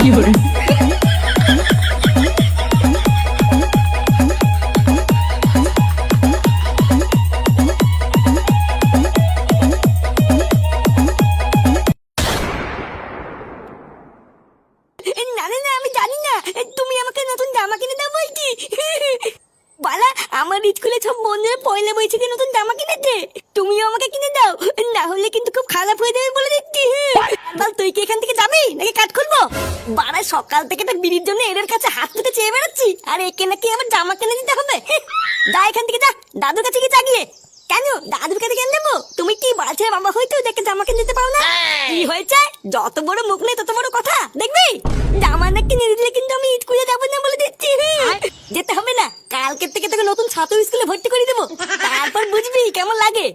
না না না, আমি জানি না। তুমি আমাকে নতুন জামা কিনে দাও বলছি। বালা, আমার স্কুলে সব বন্ধুরা পয়লা বৈশাখে নতুন জামা কিনেছে, তুমিও আমাকে কিনে দাও, না হলে কিন্তু খুব খারাপ হয়ে যাবে বলে দিচ্ছি। বল, তুই কি এখান থেকে যাবি নাকি কাট খুলবো? বাড়া, সকাল থেকে তো বিড়ির জন্য এর কাছে হাত পেতে চেয়ে বেড়াচ্ছি, আর একে নাকি আমার জামা কিনে দিতে হবে। যা এখান থেকে, যা দাদুর কাছে গিয়ে চাগিয়ে। কেন দাদুর কাছে কেন দেবো? তুমি কি বাচ্চা বাবা হইতো দেখে জামা কিনে দিতে পারো না? কি হয়েছে? যত বড় মুখ নেই তত বড় কথা, দেখবি জামা না কিনে দিলে কিন্তু আমি স্কুলে যাবো না বলে দিচ্ছি। যেতে হবে না, কালকের থেকে তোকে নতুন ছাত্র স্কুলে ভর্তি করে দেবো, তারপর বুঝবি কেমন লাগে।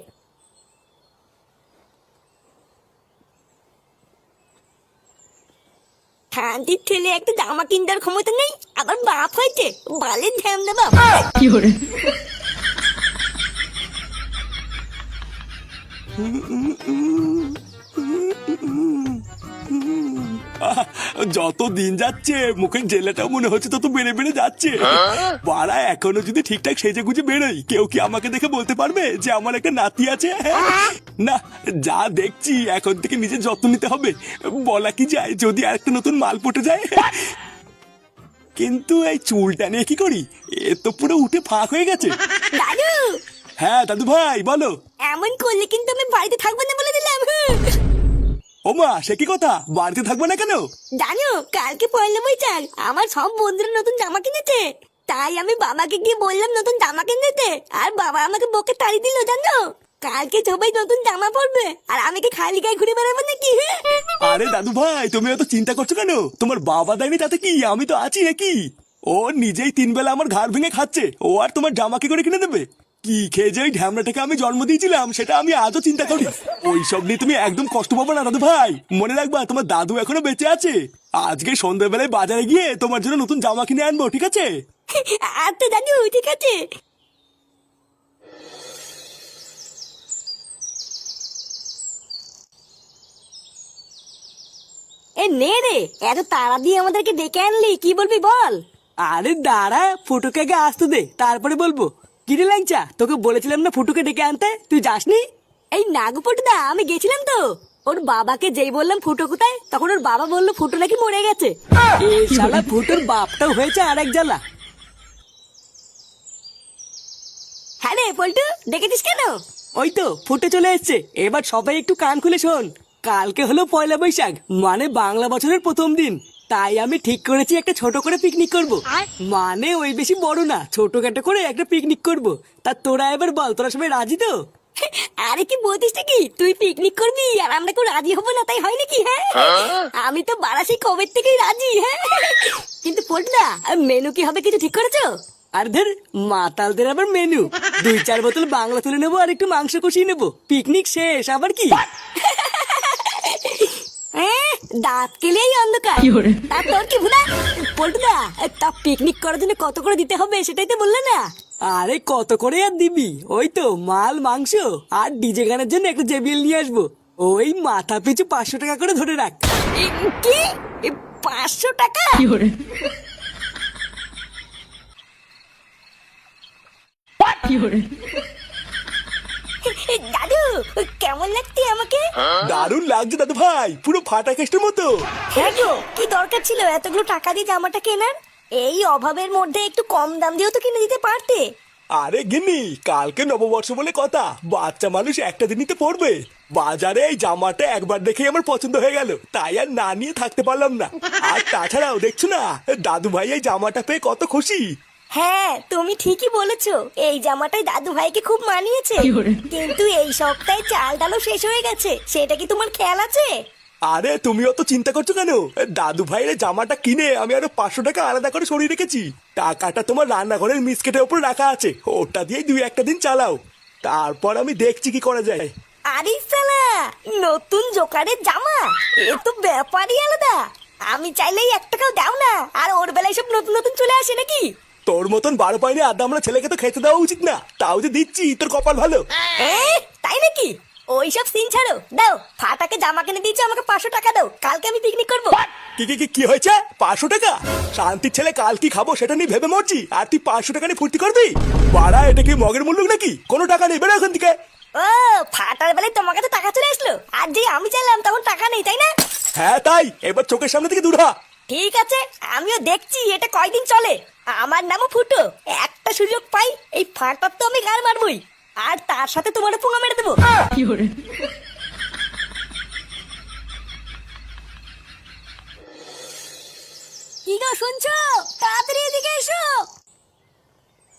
শান্তির ছেলে একটা জামা কিনবার ক্ষমতা নেই, আবার বাপ হয়েছে, বালের ধ্যান না বাপ। যত দিন যাচ্ছে মুখের জেলাটাও মনে হচ্ছে তত বেড়ে বেড়ে যাচ্ছে। বাড়া, এখনো যদি ঠিকঠাক সেজে গুজে বেরোই, কেউ কি আমাকে দেখে বলতে পারবে যে আমার একটা নাতি আছে? না, যা দেখছি এখন থেকে নিজের যত্ন নিতে হবে। বলা কি যায়, যদি আরেকটা নতুন মাল পটে যায়। কিন্তু এই চুলটা নিয়ে কি করি? এ তো পুরো উঠে ফাঁক হয়ে গেছে। দাদু! হ্যাঁ দাদু ভাই, বলো। এমন করলে কিন্তু আমি বাড়িতে থাকবো না বলে দিলাম। ওমা, সে কি কথা? বাড়িতে থাকবো না কেন? জানো, কালকে পয়লা বৈশাখ, আমার সব বন্ধুরা নতুন জামা কিনেছে, তাই আমি বাবাকে গিয়ে বললাম নতুন জামা কিনতে, আর বাবা আমাকে বকে তাড়ি দিল। জানো, কালকে সবাই নতুন জামা পরবে, আর আমি কি খালি গায়ে ঘুরে বেড়াবো নাকি? আরে দাদু ভাই, তুমি এত চিন্তা করছো কেন? তোমার বাবা দেয়নি তাতে কি, আমি তো আছি নাকি? ও নিজেই 3 বেলা আমার ঘাড় ভেঙে খাচ্ছে, ও আর তোমার জামা কি করে কিনে দেবে? কি খেয়ে যে ওই ঢ্যামড়াটাকে আমি জন্ম দিয়েছিলাম সেটা আমি আজও চিন্তা করি। ওইসব নিয়ে তুমি একদম কষ্ট পাবো না দাদু ভাই। মনে রাখবা, তোমার দাদু এখনো বেঁচে আছে। আজকে সন্ধ্যাবেলায় বাজারে গিয়ে তোমার জন্য নতুন জামা কিনে আনবো, ঠিক আছে? আচ্ছা দাদু, ঠিক আছে। এ নে রে, এত তাড়া দিয়ে আমাদেরকে ডেকে আনলি, কি বলবি বল? আরে দাঁড়া, ফুটুকে আগে আসতে দে, তারপরে বলবো। কিরে ল্যাংচা, তোকে বলেছিলাম না ফুটুকে ডেকে আনতে, তুই যাসনি? এই নাগপটুদা, আমি গেছিলাম তো। ওর বাবাকে যেই বললাম ফুটো কোথায়, তখন ওর বাবা বললো ফুটো নাকি মরে গেছে। এই শালা ফুটুর বাপটাও হয়েছে আরেক জ্বালা। হ্যাঁ রে পল্টু, ডেকেছিস কেন? ওই তো ফুটে চলে এসছে, এবার সবাই একটু কান খুলে শোন। কালকে হলো পয়লা বৈশাখ, মানে বাংলা বছরের প্রথম দিন। তাই আমি ঠিক করেছি একটা ছোট করে পিকনিক করব। মানে ওই বেশি বড় না, ছোটখাটো করে একটা পিকনিক করব। তা তোরা এবার বল, তোরা সবাই রাজি তো? আরে কি বলতিস নাকি, তুই পিকনিক করবি আর আমরা কেউ রাজি হবো না, তাই হয় নাকি? হ্যাঁ, আমি তো বারাসি কবে থেকেই রাজি। হ্যাঁ, কিন্তু পল্টুদা, মেনু কি হবে কিছু ঠিক করেছো? আর ধর, মাতালদের আবার মেনু? 2-4 বোতল বাংলা তুলে নেবো আর একটু মাংস কষিয়ে নেবো, পিকনিক শেষ। আবার কি? হ্যাঁ, দাঁত কেলেই অন্ধকার। তা তোর কি ভুলা? পল্টুদা, তা পিকনিক করার জন্য কত করে দিতে হবে সেটাই তো বললে না? আরে কত করে আর দিবি, ওই তো মাল মাংস আর ডিজে গানের জন্য একটা জেবিএল নিয়ে আসবো। ওই মাথা পিছু 500 টাকা করে ধরে রাখ। কি 500 টাকা? দাদু, কেমন লাগছে আমাকে? দারুণ লাগছে দাদু ভাই, পুরো ফাটা কেস্টের মতো। হ্যাঁ গো, কি দরকার ছিল এতগুলো টাকা দিয়ে জামাটা কেনার? এই অভাবের মধ্যে একটু কম দাম দিয়েও তো কিনে দিতে পারতে। আরে গিন্নি, কালকে নববর্ষ বলে কথা, বাচ্চা মানুষ একটা দিনই তো পড়বে। বাজারে এই জামাটা একবার দেখেই আমার পছন্দ হয়ে গেল, তাই আর না নিয়ে থাকতে পারলাম না। আর তাছাড়াও দেখছো না, দাদু ভাই এই জামাটা পেয়ে কত খুশি। হ্যাঁ, তুমি ঠিকই বলেছো, এই জামাটাই দাদু ভাইকে খুব মানিয়েছে। কিন্তু এই সপ্তাহে চাল ডালও শেষ হয়ে গেছে, সেটা কি তোমার খেয়াল আছে? আরে তুমি অত চিন্তা করছো কেন? দাদু ভাইয়ের জামাটা কিনে আমি আরো 500 টাকা আলাদা করে সরিয়ে রেখেছি। টাকাটা তোমার রান্নাঘরের মিসকেটের উপর রাখা আছে, ওটা দিয়েই 2-1 দিন চালাও, তারপর আমি দেখছি কি করা যায়। আরে সালা, নতুন জোকারের জামা, এ তো ব্যাপারই আলাদা। আমি চাইলেই 1 টাকাও দাও না, আর ওর বেলায় সব নতুন নতুন চলে আসে নাকি? তোর মতন 12 পাইনি আদা আমরা ছেলেকে তো খেতে দেওয়া উচিত না, তাও যে দিচ্ছি, তোর কপাল ভালো। তাই নাকি? ওইসব সিন ছাড়ো, দাও ফাটাকে জামা কিনে দিয়েছে, আমাকে 500 টাকা দাও, কালকে আমি পিকনিক করবো। কি কি কি কি হয়েছে? 500 টাকা? শান্তির ছেলে কাল কি খাবো সেটা নিয়ে ভেবে মরছি, আর তুই 500 টাকা নিয়ে ফুর্তি করবি? বাড়া, এটা কি মগের মূল্য নাকি? কোনো টাকা নেই, বেরো এখান থেকে। ও ফাটার বেলায় তোমার কাছে টাকা চলে আসলো, আর যে আমি চাইলাম তখন টাকা নেই, তাই না? হ্যাঁ তাই, এবার চোখের সামনে থেকে দূর হ। ঠিক আছে, আমিও দেখছি এটা কয়দিন চলে। আমার নামও ফুটো, একটা সুযোগ পাই এই ফাটার তো আমি গার মারবই, আর তার সাথে তোমার পুঙ্গা মেরে দেবো। কি গো শুনছো? তাড়াতাড়ি এদিকে এসো।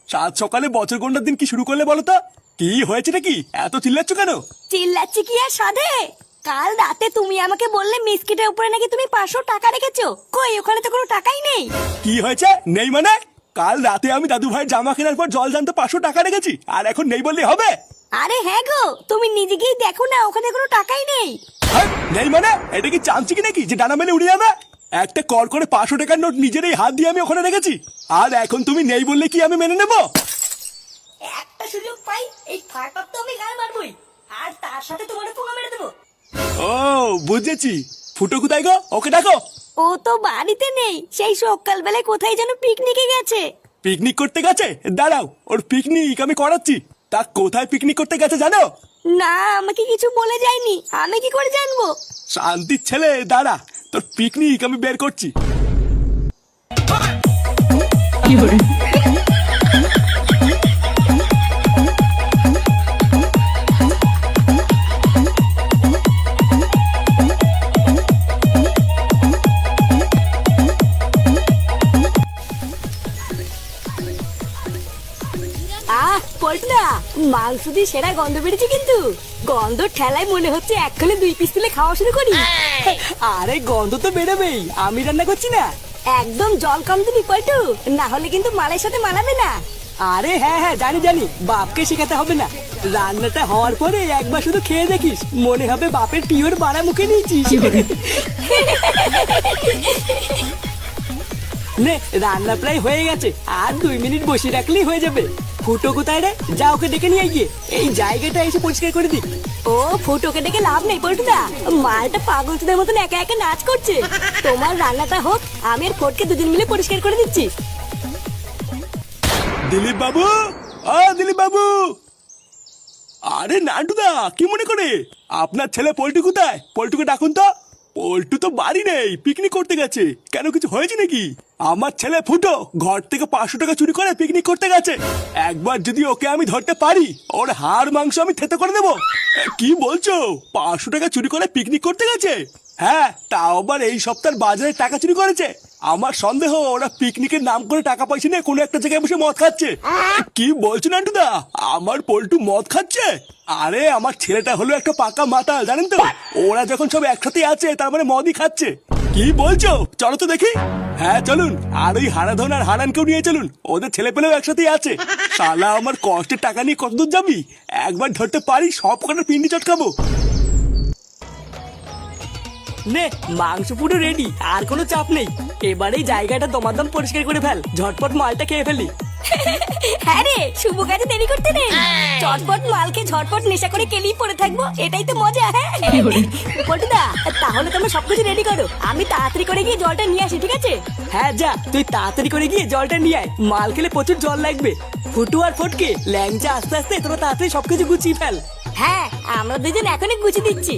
সাত সকালে বছর গন্ডার দিন কি শুরু করলে বলো তো? কি হয়েছে নাকি? এত চিল্লাচ্ছ কেন? চিল্লাচ্ছি কি আর সাধে? কাল রাতে তুমি আমাকে বললে মিসকিটের উপরে নাকি তুমি 500 টাকা রেখেছো, কই ওখানে তো কোনো টাকাই নেই। কি হয়েছে নেই মানে? কাল রাতে আমি দাদু ভাইয়ের জামা কেনার পর জল জানতে 500 টাকা রেখেছি, আর এখন নেই বললে হবে? আরে হ্যাঁ গো, তুমি নিজে গিয়ে দেখো না, ওখানে কোনো টাকাই নেই। হ্যাঁ, নেই মানে? এটা কি চামচি কি নাকি যে ডানা মেলে উড়ে যাবে? একটা কর করে 500 টাকার নোট নিজের এই হাত দিয়ে আমি ওখানে রেখেছি, আর এখন তুমি নেই বললে কি আমি মেনে নেবো? একটা সুযোগ পাই এই ফাটার তো আমি গাল মারবই, আর তার সাথে তোমার পুঙ্গা মেরে দেবো। ও বুঝেছি। ফুটো কোথায় গো? ওকে ডাকো। ও তো বাড়িতে নেই, সেই সকাল বেলায় কোথায় যেন পিকনিকে গেছে। পিকনিক করতে গেছে? দাঁড়াও, ওর পিকনিক আমি করাচ্ছি। তা কোথায় পিকনিক করতে গেছে জানো? না, আমাকে কিছু বলে যায়নি, আমি কি করে জানবো? শান্তির ছেলে দাঁড়া, তোর পিকনিক আমি বের করছি। পল্টুদা, মাংস দিয়ে সেরা গন্ধ বেড়েছে, কিন্তু গন্ধ ঠেলায় মনে হচ্ছে একখানে 2 পিস তুলে খাওয়া শুরু করি। আরে গন্ধ তো বেরোবেই, আমি রান্না করছি না। একদম জল কম দিবি পল্টু, না হলে কিন্তু মালের সাথে মানাবে না। আরে হ্যাঁ হ্যাঁ, জানি জানি, বাপকে শেখাতে হবে না। রান্নাটা হওয়ার পরে একবার শুধু খেয়ে দেখিস, মনে হবে বাপের পিওর বাড়া মুখে নিয়েছিস। নে, রান্না প্রায় হয়ে গেছে, আর 2 মিনিট বসিয়ে রাখলেই হয়ে যাবে। ফুটো কোথায় রে? যা ওকে ডেকে নিয়ে গিয়ে এই জায়গাটা এসে পরিষ্কার করে দিক। ও ফুটোকে ডেকে লাভ নেই পল্টুদা, মালটা পাগলদের মতন একা একা নাচ করছে। তোমার রান্নাটা হোক, আমি আর ফটকে দুজন মিলে পরিষ্কার করে দিচ্ছি। দিলীপ বাবু, ও দিলীপ বাবু। আরে নান্টুদা, কি মনে করে? আপনার ছেলে পল্টু কোথায়? পল্টুকে ডাকুন তো। পল্টু তো বাড়ি নেই, পিকনিক করতে গেছে। কেন, কিছু হয়েছে নাকি? আমার ছেলে ফুটো ঘর থেকে 500 টাকা চুরি করে পিকনিক করতে গেছে। একবার যদি ওকে আমি ধরতে পারি, ওর হাড় মাংস আমি থেতে করে দেবো। কি বলছো? 500 টাকা চুরি করে পিকনিক করতে গেছে? হ্যাঁ, তাও আবার এই সপ্তাহের বাজারে টাকা চুরি করেছে। আমার সন্দেহ ওরা পিকনিকের নাম করে টাকা পয়সা নিয়ে কোনো একটা জায়গায় বসে মদ খাচ্ছে। কি বলছো নান্টুদা? আমার পল্টু মদ খাচ্ছে? আরে আমার ছেলেটা হলো একটা পাকা মাতাল, জানেন তো? ওরা যখন সব একসাথে আছে তার মানে মদই খাচ্ছে। কি বলছো? চলো তো দেখি। হ্যাঁ চলুন, আর ওই হারাধন আর হারানকেও নিয়ে চলুন, ওদের ছেলে পেলেও একসাথেই আছে। শালা আমার কষ্টের টাকা নিয়ে কতদূর যাবি? একবার ধরতে পারি সব কটার পিন্ডি চটকাবো। নে, মাংস পুরো রেডি, আর কোনো চাপ নেই। এবার এই জায়গাটা দমাদম পরিষ্কার করে ফেল, ঝটপট মালটা খেয়ে ফেলি। হ্যাঁ রে, শুভ কাজে দেরি করতে নেই, চটপট মালকে ঝটপট নেশা করে কেলি পড়ে থাকবো, এটাই তো মজা। হ্যাঁ পল্টুদা, তাহলে তুমি সবকিছু রেডি করো, আমি তাড়াতাড়ি করে গিয়ে জলটা নিয়ে আসি, ঠিক আছে? হ্যাঁ যা, তুই তাড়াতাড়ি করে গিয়ে জলটা নিয়ে আয়, মাল খেলে প্রচুর জল লাগবে। ফুটু আর ফটকে ল্যাংচা আস্তে আস্তে তোরা তাড়াতাড়ি সবকিছু গুছিয়ে ফেল। হ্যাঁ, আমরা দুজন এখনই গুছিয়ে দিচ্ছি।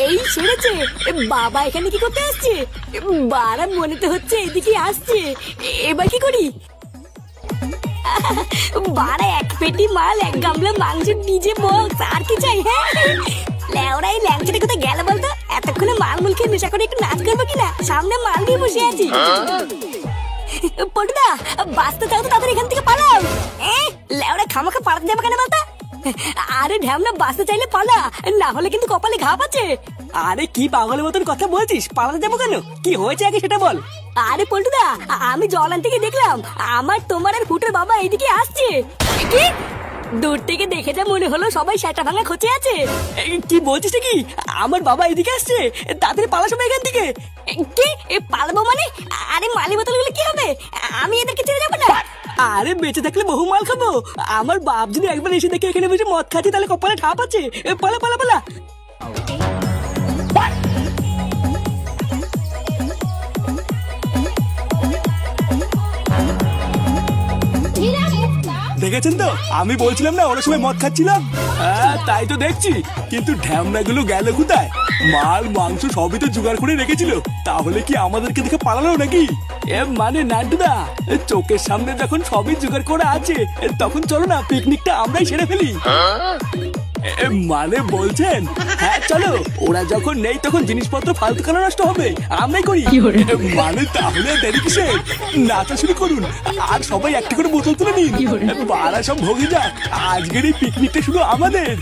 এই সেরেছে, বাবা এখানে কি করতে আসছে? বারা মনে তো হচ্ছে এদিকে আসছে, এবার কি করি? বারা এক পেটি মাল, এক গামলা মাংস, ডিজে বক্স, আর কি চাই? হ্যাঁ লেওরা, এই ল্যাংচাটা কোথায় গেল বলতো? এতক্ষণে মাল মুল খেয়ে নেশা করে একটু নাচ করবো কিনা, সামনে মাল দিয়ে বসে আছি। পটুদা, বাঁচতে চাও তো তাদের এখান থেকে পালাও। লেওরা খামাখা পালাতে যাবে কেন বলতো? আরে ঢ্যামনা, বাঁচতে চাইলে পালা, না হলে কিন্তু কপালে ঘাপ আছে। আরে কি পাগলের মতন কথা বলছিস? পালাতে যাবো কেন? কি হয়েছে আগে সেটা বল। আরে পল্টুদা, আমি জল আনতে গিয়ে দেখলাম আমার, তোমার আর ফুটের বাবা এইদিকে আসছে। কি দূর থেকে দেখে যা মনে হলো সবাই সেটা ভাঙা খোঁচে আছে। কি বলছিস কি? আমার বাবা এদিকে আসছে, তাড়াতাড়ি পালা সবাই এখান থেকে। কি পালাবো মানে? আরে মালি বোতলগুলো কি হবে? আমি এদেরকে ছেড়ে যাবো না। আরে বেঁচে থাকলে বহু মাল খাবো। আমার বাপ যদি একবার এসে দেখে এখানে বসে মদ খাচ্ছি তাহলে কপালে ঠাপ আছে। পালা পালা পালা। দেখেছেন তো, আমি বলছিলাম না ওরা সবাই মদ খাচ্ছিল। হ্যাঁ তাই তো দেখছি, কিন্তু ঢ্যামনাগুলো গেল কোথায়? মাল মাংস সবই তো জোগাড় করে রেখেছিল, তাহলে কি আমাদেরকে দেখে পালালো নাকি? মানে নান্টুদা, চোখের সামনে যখন সবই জোগাড় করা আছে তখন চলো না পিকনিকটা আমরাই সেরে ফেলি। মানে বলছেন? হ্যাঁ চলো, ওরা যখন নেই তখন জিনিসপত্র ফালতু কেন নষ্ট হবে, আমরাই করি। মানে তাহলে দেরি কিসের? নাচা শুরু করুন, আর সবাই একটা করে বোতল তুলে নিন। পাড়া সব ভোগে যাক, আজকের এই পিকনিকটা শুধু আমাদের।